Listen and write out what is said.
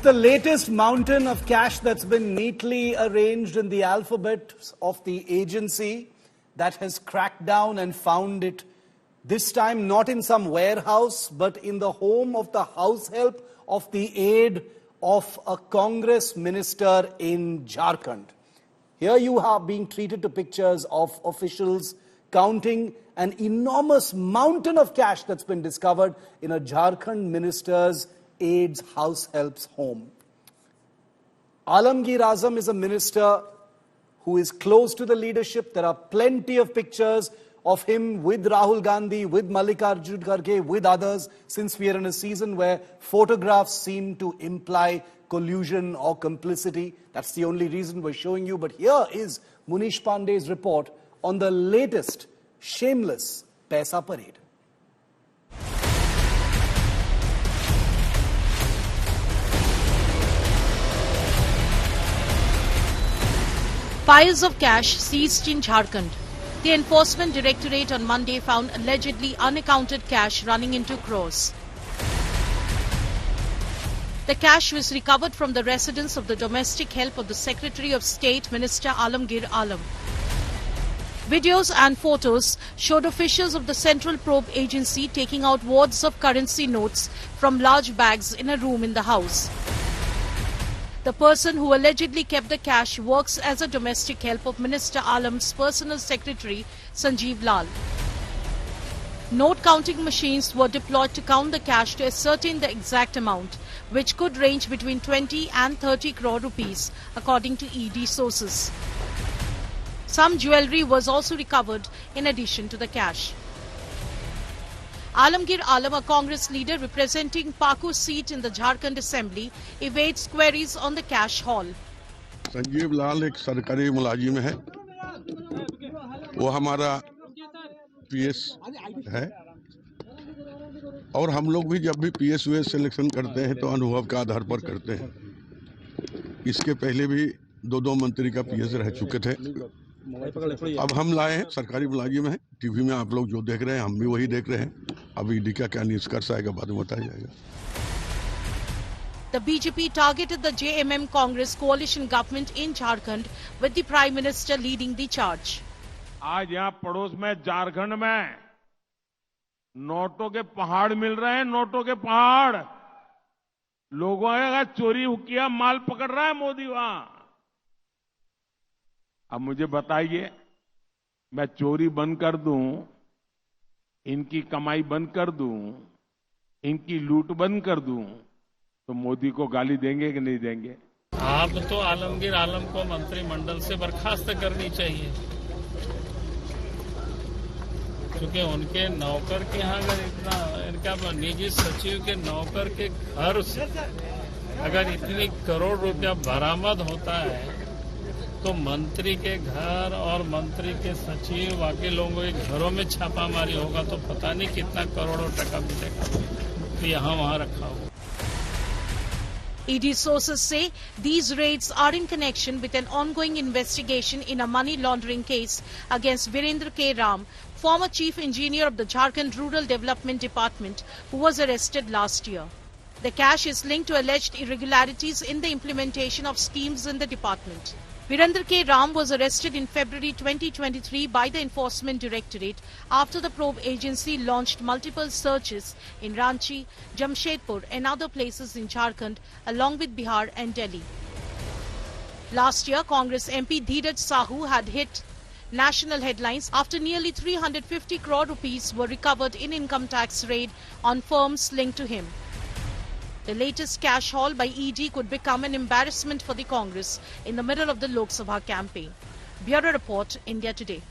the latest mountain of cash that's been neatly arranged in the alphabet of the agency that has cracked down and found it, this time not in some warehouse, but in the home of the house help of the aide of a Congress minister in Jharkhand. Here you are being treated to pictures of officials counting an enormous mountain of cash that's been discovered in a Jharkhand minister's aide's house help's home. Alamgir Azam is a minister who is close to the leadership. There are plenty of pictures of him with Rahul Gandhi, with Mallikarjun Kharge, with others, since we are in a season where photographs seem to imply collusion or complicity. That's the only reason we're showing you. But here is Munish Pandey's report on the latest shameless Paisa parade. Piles of cash seized in Jharkhand. The Enforcement Directorate on Monday found allegedly unaccounted cash running into crores. The cash was recovered from the residence of the domestic help of the Secretary of State, Minister Alamgir Alam. Videos and photos showed officials of the Central Probe Agency taking out wads of currency notes from large bags in a room in the house. The person who allegedly kept the cash works as a domestic help of Minister Alam's personal secretary, Sanjeev Lal. Note counting machines were deployed to count the cash to ascertain the exact amount, which could range between 20 and 30 crore rupees, according to ED sources. Some jewellery was also recovered in addition to the cash. Alamgir Alam, a Congress leader representing Pakur seat in the Jharkhand Assembly, evades queries on the cash haul. Sanjeev लाल एक सरकारी मुलाजिम है, वो हमारा PS है और हम लोग भी जब भी पीएस यूएस सिलेक्शन करते हैं तो अनुभव के आधार पर करते हैं। इसके पहले भी दो मंत्री का पीएस रह चुके थे। अब हम लाए हैं, सरकारी मुलाजिम है। टीवी में आप लोग जो देख रहे हैं हम भी वही देख रहे हैं। अब ईडी का क्या निष्कर्ष आएगा बाद में बताया जाएगा। The BJP targeted the JMM Congress coalition government in Jharkhand with the Prime Minister leading the charge. आज यहाँ पड़ोस में झारखंड में नोटों के पहाड़ मिल रहे हैं, नोटों के पहाड़। लोगों का चोरी किया माल पकड़ रहा है मोदी वहां। अब मुझे बताइए, मैं चोरी बंद कर दूं, इनकी कमाई बंद कर दूं, इनकी लूट बंद कर दूं, तो मोदी को गाली देंगे कि नहीं देंगे? आप तो आलमगीर आलम को मंत्रिमंडल से बर्खास्त करनी चाहिए, क्योंकि उनके नौकर के यहाँ अगर इतना, इनका निजी सचिव के नौकर के घर से अगर इतनी करोड़ रुपया बरामद होता है, तो मंत्री के घर और मंत्री के सचिव बाकी लोगों के घरों में छापामारी होगा तो पता नहीं कितना करोड़ों टका मिलेगा, तो यहाँ वहाँ रखा होगा। ED sources say these raids are in connection with an ongoing investigation in a money laundering case against Virendra K. Ram, former chief engineer of the Jharkhand Rural Development Department, who was arrested last year. The cash is linked to alleged irregularities in the implementation of schemes in the department. Virendra K. Ram was arrested in February 2023 by the Enforcement Directorate after the probe agency launched multiple searches in Ranchi, Jamshedpur and other places in Jharkhand along with Bihar and Delhi. Last year, Congress MP Dheeraj Sahu had hit national headlines after nearly 350 crore rupees were recovered in income tax raid on firms linked to him. The latest cash haul by ED could become an embarrassment for the Congress in the middle of the Lok Sabha campaign. Bureau Report, India Today.